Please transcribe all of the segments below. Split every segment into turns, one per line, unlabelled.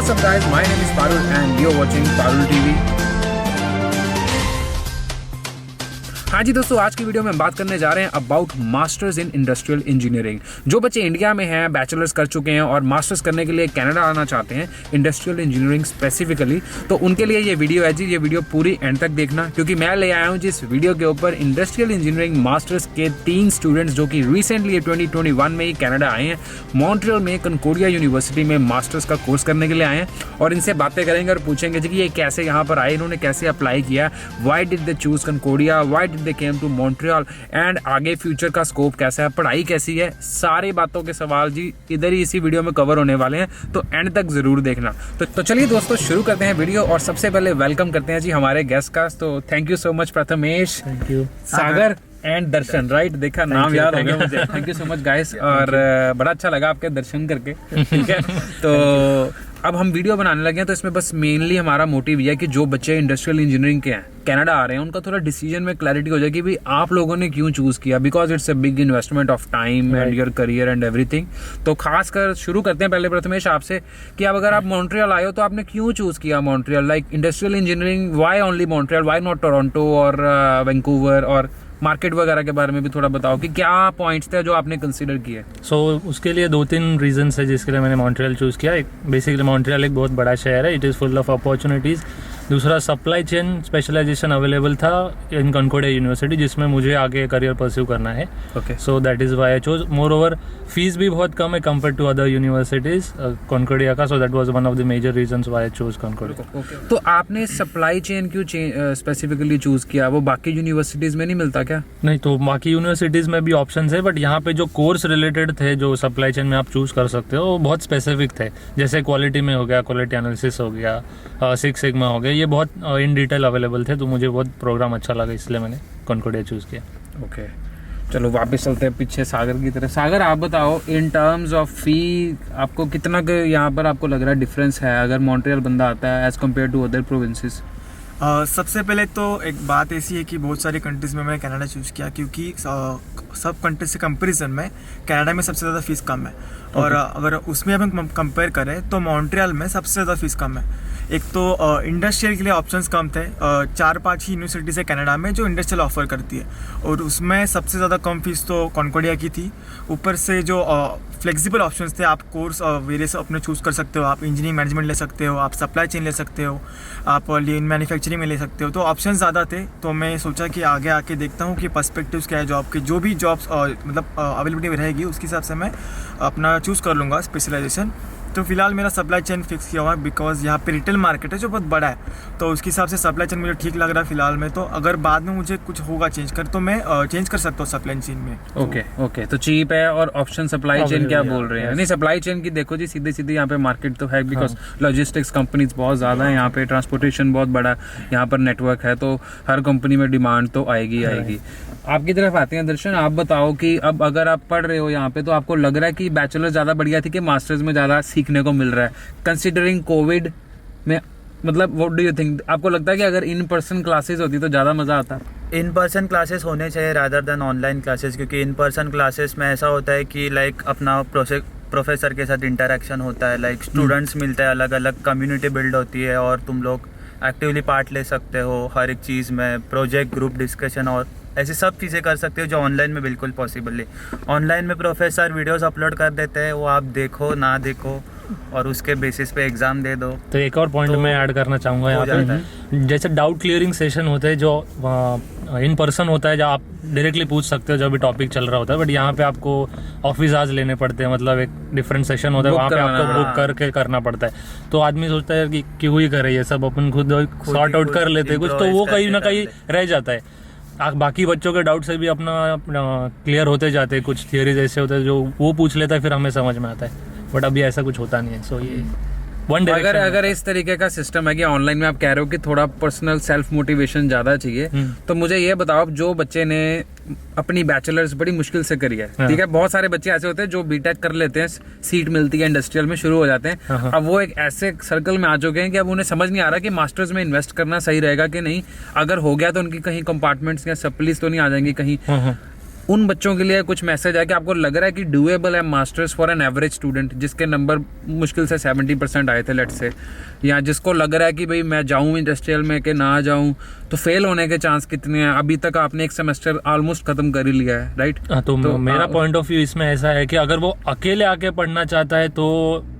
what's up guys, my name is Parul and you're watching Parul TV। हाँ जी दोस्तों, आज की वीडियो में हम बात करने जा रहे हैं about masters in industrial engineering. जो बच्चे इंडिया में हैं, बैचलर्स कर चुके हैं और मास्टर्स करने के लिए कनाडा आना चाहते हैं इंडस्ट्रियल इंजीनियरिंग स्पेसिफिकली, तो उनके लिए ये वीडियो है जी। ये वीडियो पूरी एंड तक देखना, क्योंकि मैं ले आया हूँ जिस वीडियो के ऊपर इंडस्ट्रियल इंजीनियरिंग मास्टर्स के 3 स्टूडेंट्स जो कि रिसेंटली 2021 में ही कनाडा आए हैं, मॉन्ट्रियल में कनकोडिया यूनिवर्सिटी में मास्टर्स का कोर्स करने के लिए आए हैं। और इनसे बातें करेंगे और पूछेंगे जी कि ये कैसे यहाँ पर आए, इन्होंने कैसे अप्लाई किया, why did they choose Concordia, why did they came to Montreal, and आगे फ्यूचर का स्कोप कैसा है, पढ़ाई कैसी है, सारी बातों के सवाल जी इधर ही इसी वीडियो में कवर होने वाले हैं, तो एंड तक जरूर देखना। तो चलिए दोस्तों शुरू करते हैं वीडियो, और सबसे पहले वेलकम करते हैं जी हमारे गेस्ट का। तो thank you so much Prathamesh,
thank you
Sagar and Darshan, right? देखा नाम याद हो गया मुझे। Thank you so much guys, और बड़ा अच्छा लगा आपके दर्शन करके, ठीक है। तो अब हम वीडियो बनाने लगे हैं, तो इसमें बस मेनली हमारा मोटिव ये है कि जो बच्चे इंडस्ट्रियल इंजीनियरिंग के हैं, कनाडा आ रहे हैं, उनका थोड़ा डिसीजन में क्लैरिटी हो जाए कि भाई आप लोगों ने क्यों चूज किया, because it's a big investment of time and your career and everything. तो खासकर शुरू करते हैं पहले प्रथमेश आपसे कि अब अगर आप मॉन्ट्रियल आए हो तो आपने क्यों चूज किया Montreal, like industrial engineering, why only Montreal, why not Toronto और वैंकूवर, और मार्केट वगैरह के बारे में भी थोड़ा बताओ कि क्या पॉइंट्स थे जो आपने कंसीडर किए।
उसके लिए 2-3 रीजंस है जिसके लिए मैंने मॉन्ट्रियल चूज़ किया। एक बेसिकली मॉन्ट्रियल एक बहुत बड़ा शहर है, it is full of opportunities. दूसरा, सप्लाई चेन स्पेशलाइजेशन अवेलेबल था इन कनकोडिया यूनिवर्सिटी, जिसमें मुझे आगे करियर परस्यू करना है।
Okay,
so that is why I chose. Moreover fees भी बहुत कम है compare to other universities Concordia का, so that was one of the major reasons why I chose Concordia.
तो आपने सप्लाई चेन क्यों स्पेसिफिकली चूज किया? वो बाकी यूनिवर्सिटीज में नहीं मिलता क्या?
नहीं, तो बाकी यूनिवर्सिटीज़ में भी ऑप्शंस है, बट यहाँ पे जो कोर्स रिलेटेड थे जो सप्लाई चेन में आप चूज़ कर सकते हो वो बहुत स्पेसिफिक थे। जैसे क्वालिटी में हो गया, क्वालिटी एनालिसिस हो गया, 6 सिग्मा हो गया, ये बहुत इन डिटेल अवेलेबल थे। तो मुझे बहुत प्रोग्राम अच्छा लगा, इसलिए मैंने कनकोडिया चूज़ किया।
ओके, चलो वापस चलते हैं पीछे सागर की तरफ। सागर, आप बताओ इन टर्म्स ऑफ फी आपको कितना यहाँ पर आपको लग रहा है डिफरेंस है अगर मॉन्ट्रियल बंदा आता है as compare to other provinces?
सबसे पहले तो एक बात ऐसी है कि बहुत सारी कंट्रीज़ में मैंने कनाडा चूज़ किया, क्योंकि सब कंट्रीज से कंपैरिजन में कनाडा में सबसे ज़्यादा फीस कम है। और अगर उसमें हम कंपेयर करें तो मॉन्ट्रियल में सबसे ज़्यादा फीस कम है। एक तो इंडस्ट्रियल के लिए ऑप्शंस कम थे, 4-5 ही यूनिवर्सिटीज़ है कनाडा में जो इंडस्ट्रियल ऑफर करती है, और उसमें सबसे ज़्यादा कम फीस तो कनकोडिया की थी। ऊपर से जो फ्लेक्सिबल ऑप्शंस थे, आप कोर्स वेरियस अपने चूज़ कर सकते हो, आप इंजीनियरिंग मैनेजमेंट ले सकते हो, आप सप्लाई चेन ले सकते हो, आप लीन मैन्युफैक्चरिंग में ले सकते हो, तो ऑप्शन ज़्यादा थे। तो मैं सोचा कि आगे आके देखता हूँ कि पर्सपेक्टिव्स क्या है जॉब के, जो भी जॉब्स मतलब अवेलेबिलिटी रहेगी उसके हिसाब से मैं अपना चूज़ कर लूँगा स्पेशलाइजेशन। तो फिलहाल मेरा सप्लाई चेन फिक्स किया हुआ है, बिकॉज यहाँ पे रिटेल मार्केट है जो बहुत बड़ा है, तो उसके हिसाब से सप्लाई चेन मुझे ठीक लग रहा है फिलहाल में। तो अगर बाद में मुझे कुछ होगा चेंज कर, तो मैं चेंज कर सकता हूँ सप्लाई चेन में।
ओके, तो चीप है और ऑप्शन सप्लाई चेन क्या बोल रहे हैं? नहीं, सप्लाई चेन की देखो जी, सीधे यहाँ पे मार्केट तो है, बिकॉज लॉजिस्टिक्स कंपनीज बहुत ज़्यादा है यहाँ पे, ट्रांसपोर्टेशन बहुत बड़ा यहाँ पर नेटवर्क है, तो हर कंपनी में डिमांड तो आएगी। आपकी तरफ आते हैं दर्शन, आप बताओ कि अब अगर आप पढ़ रहे हो यहाँ पे, तो आपको लग रहा है कि बैचलर ज़्यादा बढ़िया थी कि मास्टर्स में ज़्यादा सीखने को मिल रहा है कंसिडरिंग कोविड में? मतलब व्हाट डू यू थिंक, आपको लगता है कि अगर इन पर्सन क्लासेस होती तो ज़्यादा मज़ा आता?
इन पर्सन क्लासेस होने चाहिए रादर देन ऑनलाइन क्लासेस, क्योंकि इन पर्सन क्लासेस में ऐसा होता है कि लाइक अपना प्रोफेसर के साथ इंटरेक्शन होता है, लाइक स्टूडेंट्स मिलते हैं, अलग अलग कम्युनिटी बिल्ड होती है, और तुम लोग एक्टिवली पार्ट ले सकते हो हर एक चीज़ में, प्रोजेक्ट, ग्रुप डिस्कशन और ऐसी सब चीज़ें कर सकते हो जो ऑनलाइन में बिल्कुल पॉसिबल नहीं। ऑनलाइन में प्रोफेसर वीडियोस अपलोड कर देते हैं, वो आप देखो ना देखो और उसके बेसिस पे एग्जाम दे दो।
तो एक और पॉइंट मैं ऐड करना चाहूँगा यहाँ पे, जैसे डाउट क्लियरिंग सेशन होते हैं जो इन पर्सन होता है, जहाँ आप डायरेक्टली पूछ सकते हो जब भी टॉपिक चल रहा होता है, बट यहाँ पे आपको ऑफिस आज लेने पड़ते हैं, मतलब एक डिफरेंट सेशन होता है, वहाँ पे आपको बुक करके करना पड़ता है। तो आदमी सोचता है कि क्यों ही करे ये सब, अपन खुद सॉर्ट आउट कर लेते हैं कुछ, तो वो कहीं ना कहीं रह जाता है। बाकी बच्चों के डाउट से भी अपना क्लियर होते जाते हैं, कुछ थियरीज ऐसे होते हैं जो वो पूछ लेता है, फिर हमें समझ में आता है, बट अभी ऐसा कुछ होता नहीं है। सो ये
अगर इस तरीके का सिस्टम है कि ऑनलाइन में आप कह रहे हो कि थोड़ा पर्सनल सेल्फ मोटिवेशन ज्यादा चाहिए, तो मुझे ये बताओ, जो बच्चे ने अपनी बैचलर्स बड़ी मुश्किल से करी है, ठीक है, बहुत सारे बच्चे ऐसे होते हैं जो बीटेक कर लेते हैं, सीट मिलती है इंडस्ट्रियल में, शुरू हो जाते हैं, अब वो एक ऐसे सर्कल में आ चुके हैं कि अब उन्हें समझ नहीं आ रहा कि मास्टर्स में इन्वेस्ट करना सही रहेगा कि नहीं, अगर हो गया तो उनकी कहीं कंपार्टमेंट्स या सप्लीज तो नहीं आ जाएंगी कहीं, उन बच्चों के लिए कुछ मैसेज है कि आपको लग रहा है कि डूएबल है masters for an average student जिसके नंबर मुश्किल से 70% आए थे लेट्स से, या जिसको लग रहा है कि भाई मैं जाऊँ इंडस्ट्रियल में कि ना जाऊँ, तो फेल होने के चांस कितने हैं? अभी तक आपने एक सेमेस्टर ऑलमोस्ट खत्म कर ही लिया है, राइट?
तो मेरा पॉइंट ऑफ व्यू इसमें ऐसा है कि अगर वो अकेले आके पढ़ना चाहता है तो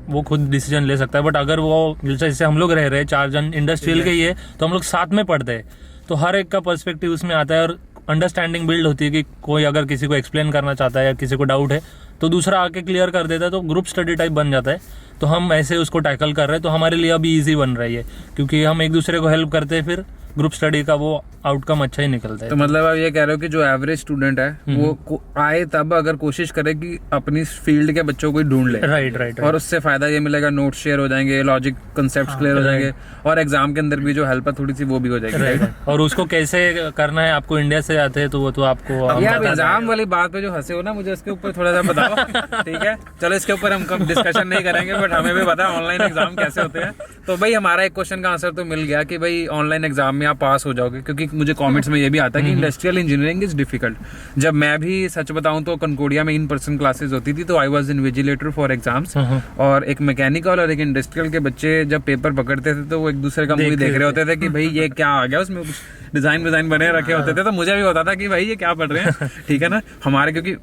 वो खुद डिसीजन ले सकता है, बट अगर वो जैसे हम लोग रह रहे हैं 4 जन इंडस्ट्रियल के ही है तो हम लोग साथ में पढ़ते हैं, तो हर एक का पर्सपेक्टिव उसमें आता है और अंडरस्टैंडिंग बिल्ड होती है कि कोई अगर किसी को एक्सप्लेन करना चाहता है या किसी को डाउट है तो दूसरा आके क्लियर कर देता है, तो ग्रुप स्टडी टाइप बन जाता है। तो हम ऐसे उसको टैकल कर रहे हैं, तो हमारे लिए अभी ईजी बन रही है क्योंकि हम एक दूसरे को हेल्प करते हैं, फिर ग्रुप स्टडी का वो आउटकम अच्छा ही निकलता है।
तो मतलब आप ये कह रहे हो कि जो एवरेज स्टूडेंट है वो आए तब अगर कोशिश करे कि अपनी फील्ड के बच्चों को ढूंढ ले,
राइट।
और उससे फायदा ये मिलेगा, नोट शेयर हो जाएंगे, लॉजिक कंसेप्ट क्लियर हो जाएंगे, और एग्जाम के अंदर भी जो हेल्प है थोड़ी सी वो भी हो जाएगी, राइट?
और उसको कैसे करना है, आपको इंडिया से आते हैं तो वो तो आपको
आप एग्जाम वाली बात पे जो हंसे हो ना, मुझे इसके ऊपर थोड़ा सा बताओ। ठीक है, चलो इसके ऊपर हम कम डिस्कशन नहीं करेंगे, बट हमें भी पता है ऑनलाइन एग्जाम कैसे होते हैं। तो भाई हमारा एक क्वेश्चन का आंसर तो मिल गया कि भाई ऑनलाइन एग्जाम में आप पास हो जाओगे, क्योंकि मुझे कमेंट्स में ये भी आता है कि इंडस्ट्रियल इंजीनियरिंग इज डिफिकल्ट। जब मैं भी सच बताऊं तो कनकोडिया में इन पर्सन क्लासेस होती थी, तो I was invigilator for exams, और एक मैकेनिकल और एक इंडस्ट्रियल के बच्चे जब पेपर पकड़ते थे तो वो एक दूसरे का मूवी देख रहे होते थे कि भाई ये क्या आ गया, उसमें कुछ डिजाइन बने रखे होते थे, तो मुझे भी होता था कि भाई ये क्या पढ़ रहे हैं। ठीक है ना, हमारे क्योंकि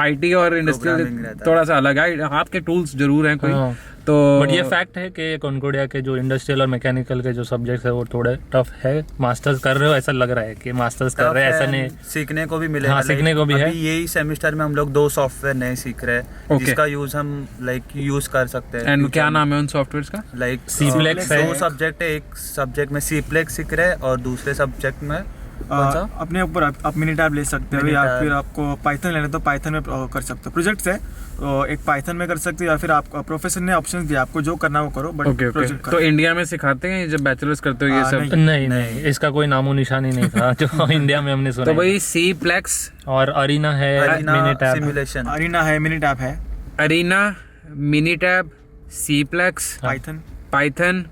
IT और इंडस्ट्रियल थोड़ा सा अलग है, आपके टूल्स जरूर हैं कोई, तो
बट ये फैक्ट है कि कॉन्कोडिया के जो इंडस्ट्रियल और मैकेनिकल के जो सब्जेक्ट्स है वो थोड़े टफ है। मास्टर्स कर रहे हो ऐसा लग रहा है कि मास्टर्स कर रहे हैं, ऐसा नहीं,
सीखने को भी मिलेगा।
हाँ, सीखने को भी है।
अभी यही सेमेस्टर में हम लोग 2 सॉफ्टवेयर नए सीख रहे हैं जिसका यूज हम यूज कर सकते हैं।
एंड क्या नाम है उन सॉफ्टवेयर्स का?
Cplex है।
2 सब्जेक्ट है, एक सब्जेक्ट में Cplex सीख रहे हैं और दूसरे सब्जेक्ट में
अपने ऊपर आप मिनी टैब ले सकते हो, या फिर आपको पाइथन लेना तो पाइथन में कर सकते हो। प्रोजेक्ट्स है एक पाइथन में कर सकते हो, या फिर आप प्रोफेसर ने ऑप्शंस दिया आपको जो करना वो करो, बट प्रोजेक्ट
तो इंडिया में सिखाते हैं जब बैचलर्स करते हो ये सब?
नहीं, इसका कोई नामो निशानी नहीं था जो इंडिया में हमने सुना।
तो भाई Cplex
और अरीना है, मिनी टैब
सिमुलेशन,
अरीना है, मिनी टैब है,
Arena, Minitab, Cplex, Python,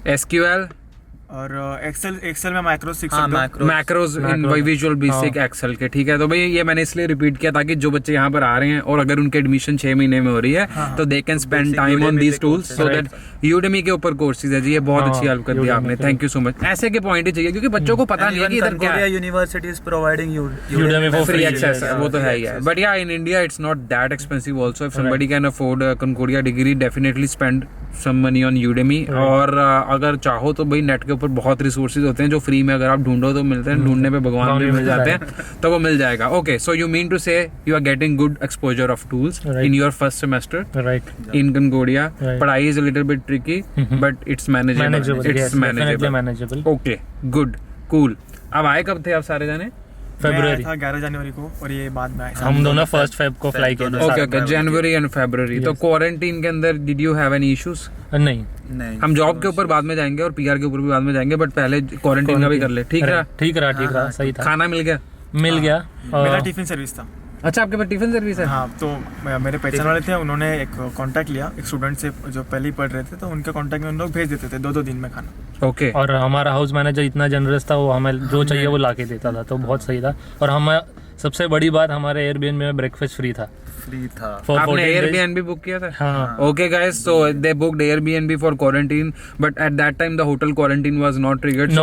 SQL
और एक्सेल में मैक्रोस सीख सकते हो।
Macros in Visual Basic Excel के। ठीक है, तो भाई ये मैंने इसलिए रिपीट किया ताकि जो बच्चे यहाँ पर आ रहे हैं और अगर उनके एडमिशन 6 महीने में हो रही है तो they can spend time on these tools, so that Udemy के ऊपर कोर्सेज है जी, ये बहुत अच्छी हेल्प कर दी आपने, थैंक यू सो मच। ऐसे के पॉइंट ही चाहिए क्योंकि बच्चों को पता नहीं है कि इधर क्या है।
University is providing
Udemy for
free
free
access, वो तो है ही है, बट या in India it's not that expensive also. If somebody can afford Concordia degree, definitely spend some money on Udemy. और अगर चाहो तो भाई नेट के ऊपर बहुत रिसोर्सेज होते हैं जो फ्री में अगर आप ढूंढो तो मिलते हैं, ढूंढने पे भगवान भी मिल जाते हैं, तो वो मिल जाएगा। Okay, so you mean to say you are getting good exposure of tools in your first semester in Concordia. पढ़ाई is a little bit tricky but it's manageable, it's manageable. Okay, good, cool. अब आए कब थे आप सारे जाने?
फरवरी
था 11 जनवरी को, और ये बाद में आए।
हम दोनों 1 फेब को फ्लाई किए थे।
ओके, जनवरी एंड फरवरी। तो क्वारंटीन के अंदर did you have any issues?
नहीं,
हम जॉब के ऊपर बाद में जाएंगे और PR के ऊपर भी बाद में जाएंगे, बट पहले क्वारंटीन का भी कर ले। ठीक रहा, सही था। खाना मिल गया?
मेरा टिफिन सर्विस था।
अच्छा, आपके पास टिफिन सर्विस है?
हाँ, तो मेरे पहचान वाले थे, उन्होंने एक कांटेक्ट लिया एक स्टूडेंट से जो पहले ही पढ़ रहे थे, तो उनके कांटेक्ट में उन लोग भेज देते थे 2-2 दिन में खाना।
ओके।
और हमारा हाउस मैनेजर इतना जनरस था, वो हमें जो चाहिए वो ला के देता था, तो बहुत सही था। और हम सबसे बड़ी बात, हमारे एयरबीएनबी में ब्रेकफास्ट फ्री था।
आपने Airbnb बुक किया था?
हाँ।
Okay guys, so they booked Airbnb for quarantine, but at that time the hotel quarantine was not triggered.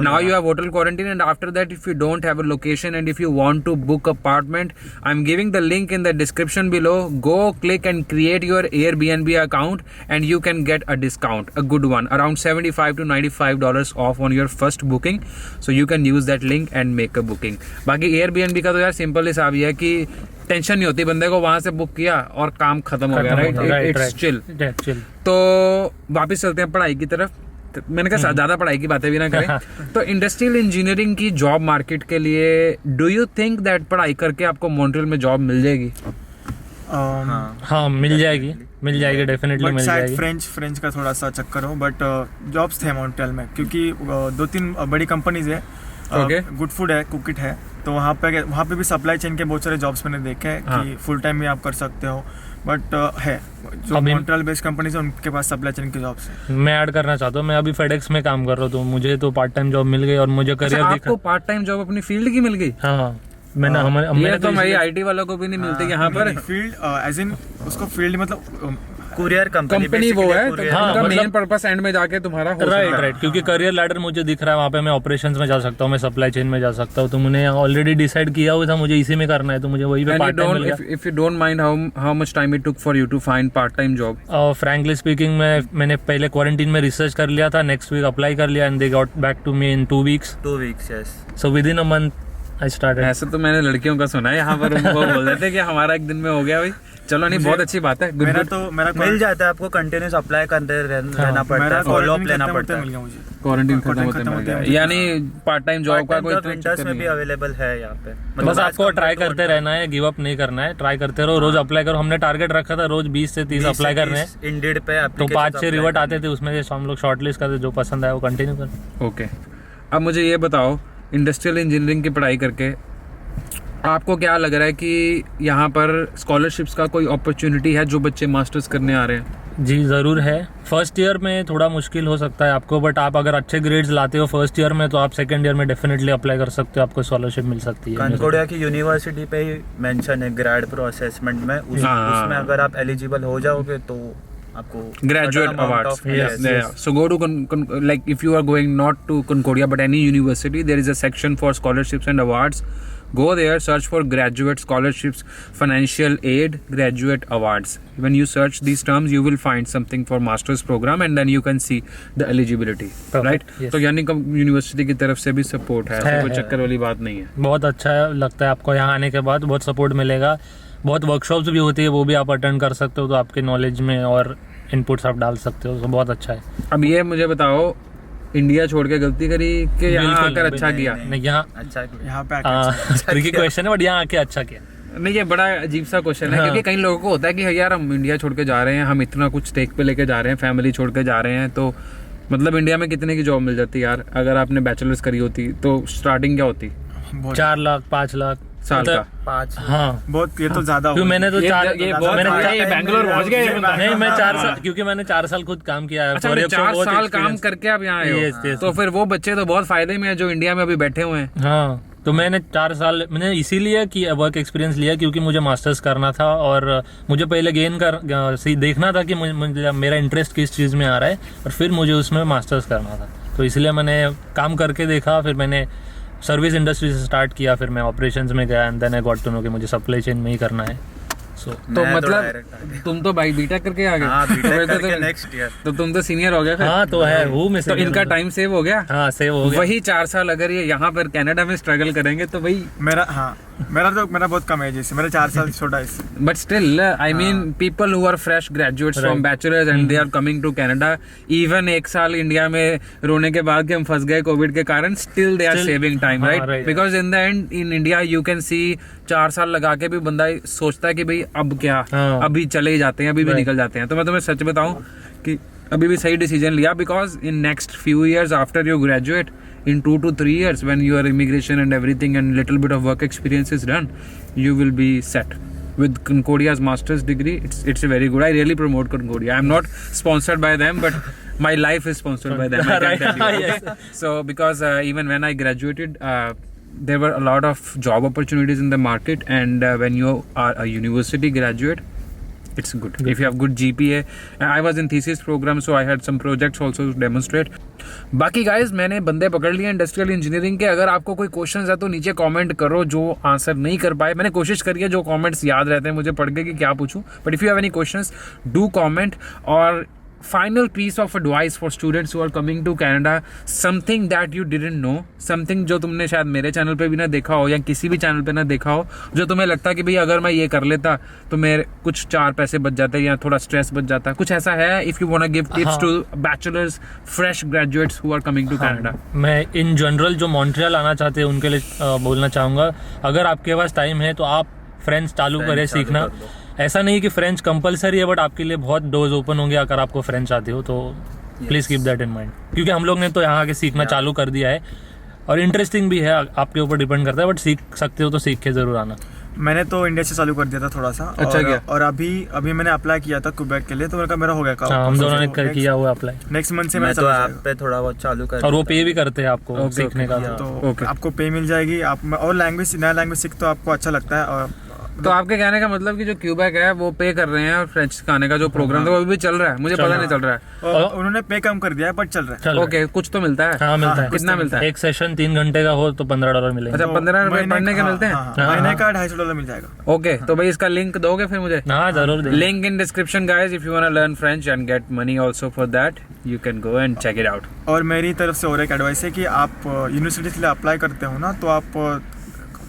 Now you have hotel quarantine, and after that if you don't have a location and if you want to book apartment, I'm giving the link in the description below. Go click and create your Airbnb account and you can get a discount, a good one, around $75 to $95 off on your first booking. So you can use that link and make a booking. बाकी Airbnb का तो यार simple हिसाब ये है कि tension नहीं होती, बंदे को वहां से बुक किया और काम खत्म हो गया, राइट? It's chill. तो वापस चलते हैं पढ़ाई की तरफ। तो मैंने कहा ज्यादा पढ़ाई की बातें भी ना करें। तो इंडस्ट्रियल इंजीनियरिंग की जॉब मार्केट के लिए डू यू थिंक दैट पढ़ाई करके आपको मॉन्ट्रियल में जॉब मिल जाएगी?
हाँ, मिल जाएगी डेफिनेटली मिल जाएगी।
फ्रेंच का थोड़ा सा चक्कर हो, बट जॉब्स थे मॉन्ट्रियल में, क्योंकि 2-3 बड़ी कंपनीज है। गुड फूड है, कुकिट है, तो वहाँ पे भी सप्लाई चेन के बहुत सारे जॉब्स मैंने देखे हैं कि फुल टाइम भी आप कर सकते हो, बट है जो मॉन्ट्रियल बेस्ड कंपनीज है उनके पास सप्लाई चेन के जॉब्स हैं।
मैं ऐड करना चाहता हूँ, मैं अभी FedEx में काम कर रहा हूँ, तो मुझे तो पार्ट टाइम जॉब मिल गई और मुझे करियर
आपको पार्ट टाइम जॉब अपनी फील्ड की मिल गई?
हाँ,
ये तो भाई आईटी वालों को भी नहीं मिलते यहाँ पर।
फील्ड एज इन उसको फील्ड मतलब
कुरियर
कंपनी वो है, तो
हाँ,
उनका
मतलब-
मेन पर्पस एंड में जाके तुम्हारा हो
राइट, क्योंकि करियर लैडर मुझे दिख रहा है, वहाँ पे मैं ऑपरेशंस में जा सकता हूँ, मैं सप्लाई चेन में जा सकता हूँ, तो मैंने ऑलरेडी डिसाइड किया हुआ था मुझे इसी में करना है, तो मुझे वही पे पार्ट टाइम मिल गया।
if you don't mind, how much time it took for you to find part time job?
Frankly speaking मैंने पहले क्वारंटीन में रिसर्च कर लिया था, नेक्स्ट वीक अप्लाई कर लिया and they got back to me in 2 weeks।
2 weeks, yes।
So within a month I started.
ऐसे तो मैंने लड़कियों का सुना है यहाँ पर, वो बोल रहे थे कि हमारा एक दिन में हो गया भाई। चलो नहीं, बहुत अच्छी बात है।
मेरा
मिल जाता है आपको, कंटिन्यूस अप्लाई करते रहना पड़ता है, फॉलो अप लेना पड़ता है।
मिल गया मुझे,
क्वारंटीन खत्म होते मिल गया, यानी पार्ट टाइम जॉब का कोई
विंटर्स में भी अवेलेबल है यहाँ पे।
बस आपको ट्राई करते रहना है, गिव अप नहीं करना है, ट्राई करते रहो, रोज अप्लाई करो। हमने टारगेट रखा था रोज 20 से 30 अप्लाई करने हैं,
इंडीड पे
तो 5-6 रिवर्ट आते थे, उसमें से हम लोग शॉर्टलिस्ट करते, जो पसंद आया वो कंटिन्यू कर।
ओके, अब मुझे ये बताओ, इंडस्ट्रियल इंजीनियरिंग की पढ़ाई करके आपको क्या लग रहा है कि यहाँ पर स्कॉलरशिप्स का कोई अपॉर्चुनिटी है जो बच्चे मास्टर्स करने आ रहे हैं?
जी ज़रूर है। फर्स्ट ईयर में थोड़ा मुश्किल हो सकता है आपको, बट आप अगर अच्छे ग्रेड्स लाते हो फर्स्ट ईयर में, तो आप सेकंड ईयर में डेफिनेटली अप्लाई कर सकते हो, आपको स्कॉलरशिप मिल सकती है।
कनकोडिया की यूनिवर्सिटी पे ही मेंशन है ग्रेड प्रो असेसमेंट में, उसमें अगर आप एलिजिबल हो जाओगे तो आपको
graduate awards.
yes.
So go to like if you are going not to Concordia but any university, there is a section for scholarships and awards. Go there, search for graduate scholarships, financial aid, graduate awards. When you search these terms, you will find something for master's program, and then you can see the eligibility.
Perfect,
right?
yes.
तो यानी कि university की तरफ से भी support है, ऐसा कोई चक्कर वाली बात नहीं है।
बहुत अच्छा लगता है आपको यहाँ आने के बाद, बहुत सपोर्ट मिलेगा। बहुत वर्कशॉप्स भी होती है, वो भी आप अटेंड कर सकते हो, तो आपके नॉलेज में और इनपुट्स आप डाल सकते हो, तो बहुत अच्छा है।
अब ये मुझे बताओ, इंडिया छोड़ के गलती करी कि यहाँ आकर अच्छा किया?
नहीं, यहाँ
अच्छा
यहाँ पे
ट्रिकी क्वेश्चन है, बट यहाँ आके अच्छा किया।
नहीं, ये बड़ा अजीब सा क्वेश्चन है, क्योंकि कई लोगों को होता है कि यार हम इंडिया छोड़ के जा रहे हैं, हम इतना कुछ स्टेक पे लेके जा रहे हैं, फैमिली छोड़ के जा रहे हैं, तो मतलब इंडिया में कितने की जॉब मिल जाती यार? अगर आपने बैचलर्स करी होती तो स्टार्टिंग क्या होती?
4 लाख 5 लाख
साल का?
5।
हाँ,
बहुत, ये तो ज्यादा
क्योंकि मैंने तो
बैंगलोर पहुंच गए।
नहीं, मैं 4 साल, क्योंकि मैंने 4 साल खुद काम किया है।
अच्छा, 4 साल काम करके आप यहाँ आए हो, तो फिर वो बच्चे तो बहुत फायदे में है जो इंडिया में अभी बैठे हुए हैं।
हाँ, तो मैंने 4 साल मैंने इसीलिए कि वर्क एक्सपीरियंस लिया, क्योंकि मुझे मास्टर्स करना था और मुझे पहले देखना था कि मेरा इंटरेस्ट किस चीज़ में आ रहा है, और फिर मुझे उसमें मास्टर्स करना था, तो इसलिए मैंने काम करके देखा। फिर मैंने सर्विस इंडस्ट्री से स्टार्ट किया, फिर मैं ऑपरेशंस में गया, and then I got to know कि मुझे सप्लाई चेन में ही करना है।
तो मतलब तुम तो भाई बीटेक करके आ गए?
हाँ, बीटेक करके नेक्स्ट ईयर।
तो तुम तो सीनियर हो गए फिर।
हाँ, तो है वो में
तो इनका टाइम सेव हो गया।
हाँ, सेव हो गया।
वही 4 साल अगर ये यहाँ पर कनाडा में स्ट्रगल करेंगे तो भाई
मेरा बहुत कम है, जैसे मेरा 4 साल छोटा है।
But still I mean people who are fresh graduates from bachelors and they are coming to Canada, even 1 साल इंडिया में रोने के बाद कि हम फंस गए कोविड के कारण, still they are saving time, right? Because in the end in India you can see 4 साल लगा के भी बंदा सोचता है कि भाई अब क्या, अभी चले ही जाते हैं, अभी भी निकल जाते हैं। तो मैं तुम्हें सच बताऊं कि अभी भी सही डिसीजन लिया, because in next few years after you graduate, in 2 to 3 years, when your immigration and everything and little bit of work experience is done, you will be set. With Concodia's master's degree, it's very good. I really promote Concordia. I'm not sponsored by them, but my life is sponsored by them. I can tell you.
Yes.
So because even when I graduated, there were a lot of job opportunities in the market, and when you are a university graduate, it's good. If you have good GPA. I was in thesis program, so I had some projects also to demonstrate. बाकी guys मैंने बंदे पकड़ लिए industrial engineering के। अगर आपको कोई questions है तो नीचे कमेंट करो, जो आंसर नहीं कर पाए। मैंने कोशिश करी है जो कमेंट्स याद रहते हैं मुझे पढ़ के कि क्या पूछूं, but if you have any questions do comment. और final piece of advice for students who are coming to Canada, something that you didn't know, something जो तुमने शायद मेरे चैनल पे भी ना देखा हो या किसी भी चैनल पे ना देखा हो, जो तुम्हें लगता कि भाई अगर मैं ये कर लेता तो मेरे कुछ 4 पैसे बच जाते या थोड़ा स्ट्रेस बच जाता, कुछ ऐसा है? If you want to give tips to bachelors fresh graduates who are coming to Canada.
मैं इन जनरल जो मॉन्ट्रियल आना चाहते हैं उनके लिए बोलना चाहूँगा, अगर आपके पास टाइम है तो आप फ्रेंच चालू करें सीखना। ऐसा नहीं कि फ्रेंच कंपलसरी है, बट आपके लिए बहुत डोर्स ओपन होंगे अगर आपको फ्रेंच आती हो, तो please keep that in mind, क्योंकि हम लोग ने तो यहाँ आके सीखना चालू कर दिया है और इंटरेस्टिंग भी है, आपके ऊपर डिपेंड करता है, बट सीख सकते हो तो सीख के ज़रूर आना।
मैंने तो इंडिया से चालू कर दिया था थोड़ा सा।
अच्छा
और,
किया।
और अभी मैंने अप्लाई किया था क्यूबेक के लिए, तो मेरा हो गया
हाँ, हम दोनों ने किया हुआ अप्लाई।
नेक्स्ट मंथ से
मैं
मैं
तो ऐप पे थोड़ा बहुत चालू कर
और वो पे भी करते हैं आपको
Okay,
सीखने का।
तो
Okay.
आपको पे मिल जाएगी। आप और नया लैंग्वेज सीख तो आपको अच्छा लगता है। और
तो आपके कहने का मतलब कि जो क्यूबेक है वो पे कर रहे हैं और फ्रेंच सिखाने का जो प्रोग्राम था वो अभी भी चल रहा है, मुझे पता नहीं चल रहा है।
और उन्होंने पे कम कर दिया है, बट चल रहा है।
चल
ओके, कुछ तो मिलता है।
हाँ मिलता है।
कितना मिलता है?
एक सेशन 3 घंटे का हो तो $15 मिलेगा।
अच्छा, 15 रुपए
महीने-
पढ़ने के
हाँ,
मिलते हैं।
हाँ,
हाँ,
महीने
हाँ।
का $250 मिल जाएगा।
ओके, तो भाई इसका लिंक दोगे फिर मुझे?
हाँ जरूर देंगे।
Link in description guys, if you want to learn French and get money also for that you can go and check it out.
और मेरी तरफ से और एक एडवाइस है कि आप यूनिवर्सिटी के लिए अप्लाई करते हो ना, तो आप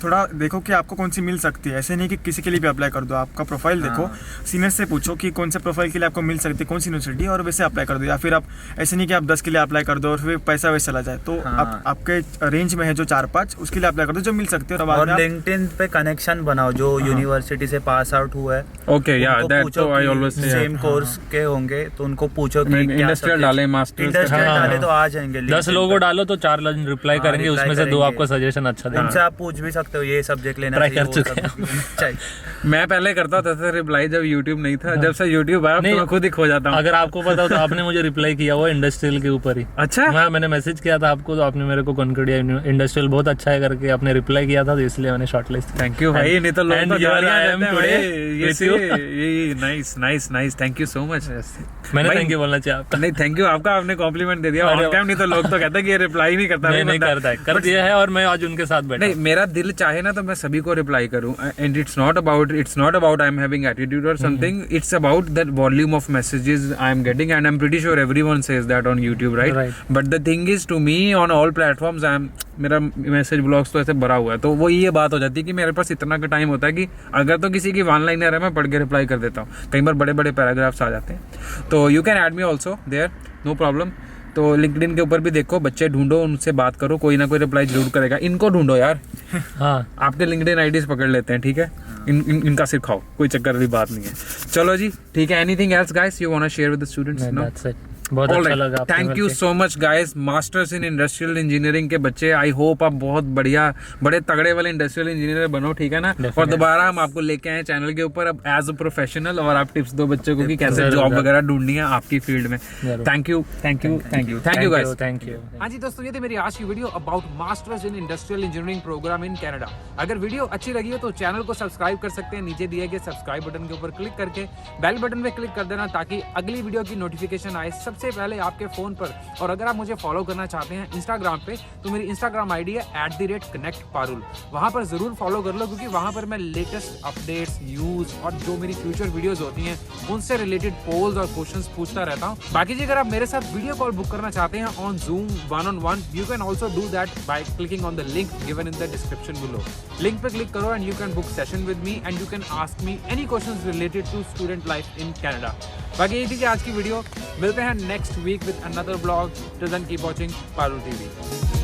थोड़ा देखो कि आपको कौन सी मिल सकती है। ऐसे नहीं कि किसी के लिए भी अप्लाई कर दो, आपका प्रोफाइल देखो, सीनियर से पूछो कि कौन से प्रोफाइल के लिए आपको मिल सकती है, कौन सी यूनिवर्सिटी, और वैसे अप्लाई कर दो। या फिर आप ऐसे नहीं कि आप 10 के लिए अप्लाई कर दो और फिर पैसा वैसे चला जाए। तो आप आपके रेंज में है जो 4-5, उसके लिए अप्लाई कर दो जो मिल सकती है। और बाद
और
में आप-
लिंक्डइन पे कनेक्शन बनाओ जो यूनिवर्सिटी से पास आउट हुआ है।
ओके, या दैट तो I always say
same course के होंगे तो उनको पूछो कि
इंडस्ट्रियल डालें, मास्टर्स
इंडस्ट्रियल
हाँ,
डाले
हाँ।
तो आ जाएंगे।
10 लोगों डालो तो 4 रिप्लाई
हाँ,
करेंगे,
reply
उसमें से 2
करेंगे।
आपको सजेशन अच्छा
उनसे
देंगे।
आप पूछ भी सकते हो ये सब्जेक्ट लेना
Try
चाहिए,
कर
वो
चुके
subject लेना चाहिए।
मैं पहले करता था रिप्लाई जब यूट्यूब नहीं था। जब से यूट्यूब आया
नहीं,
तो मैं खुद ही खो जाता हूँ।
अगर आपको पता हो तो आपने मुझे रिप्लाई किया हुआ इंडस्ट्रियल के ऊपर ही।
अच्छा,
हाँ, मैंने मैसेज किया था आपको तो आपने मेरे को कॉन्कॉर्डिया इंडस्ट्रियल बहुत अच्छा है करके आपने रिप्लाई किया था, तो इसलिए मैंने शॉर्टलिस्ट।
थैंक यू भाई, नहीं तो लोग
And
तो
here
गालियां
I am
देते हैं
today
भाई।
with you.
ये nice nice nice, thank you so much.
मैंने
भाई-
थैंक यू बोलना चाहिए आपका।
नहीं, थैंक यू आपका, आपने कॉम्प्लीमेंट दे दिया ऑन टाइम। नहीं तो लोग तो कहते हैं कि ये रिप्लाई नहीं करता।
नहीं
भाई
नहीं
बंदा।
करता है, कर दिया है और मैं आज उनके साथ बैठा
नहीं, मेरा दिल चाहे ना तो मैं सभी को रिप्लाई करूं। And it's not about I am having attitude और something, it's about that volume of messages I am getting and I am pretty sure everyone says that on YouTube, right?
Right.
But the thing is to me on all platforms I am, मेरा message blogs तो ऐसे भरा हुआ है। तो वो ये बात हो जाती है कि मेरे पास इतना का टाइम होता है कि अगर तो किसी की वन लाइनर है मैं पढ़ के रिप्लाई कर देता हूँ। कई बार बड़े बड़े पैराग्राफ्स आ जाते हैं। तो you can add me also there, no problem. तो लिंक्डइन के ऊपर भी देखो, बच्चे ढूंढो, उनसे बात करो, कोई ना कोई रिप्लाई जरूर करेगा। इनको ढूंढो यार,
हाँ
आपके लिंक्डइन आईडीज पकड़ लेते हैं, ठीक है? इनका सिखाओ, कोई चक्कर वाली बात नहीं है। चलो जी, ठीक है। Anything else guys you want to share with the students? No,
that's it. बहुत अच्छा लगा आपसे
थैंक यू
मिलके।
So much guys. Masters in industrial engineering के बच्चे, आई होप आप बहुत बढ़िया बड़े तगड़े वाले इंडस्ट्रियल इंजीनियर बनो, ठीक है ना? और दोबारा हम आपको लेके आए चैनल के ऊपर अब एज अ प्रोफेशनल, और आप टिप्स दो बच्चों को कि कैसे
जरूर,
जॉब
जरूर।
वगैरह ढूंढनी है आपकी फील्ड में।
जरूर।
Thank you guys.
Thank you.
हाँ जी दोस्तों, ये थी मेरी आज की video about masters in industrial engineering program in Canada. अगर वीडियो अच्छी लगी हो तो चैनल को सब्सक्राइब कर सकते हैं, नीचे दिए गए सब्सक्राइब बटन के ऊपर क्लिक करके बेल बटन पे क्लिक कर देना ताकि अगली वीडियो की नोटिफिकेशन आए सबसे पहले आपके फोन पर। और अगर आप मुझे फॉलो करना चाहते हैं इंस्टाग्राम पे तो मेरी इंस्टाग्राम आईडी है @connectparul। वहां पर जरूर फॉलो कर लो क्योंकि वहां पर मैं लेटेस्ट अपडेट्स, न्यूज और जो मेरी फ्यूचर वीडियोस होती हैं उनसे रिलेटेड पोल्स और क्वेश्चंस पूछता रहता हूँ। बाकी जी, अगर आप मेरे साथ वीडियो कॉल बुक करना चाहते हैं on Zoom 1-on-1, you can also do that by clicking on the link given in the description below. Link पे क्लिक करो and you can book session with me and you can ask me any questions related to student life in Canada. बाकी यही थी आज की video. मिलते हैं next week with another blog. Till then keep watching Parul TV.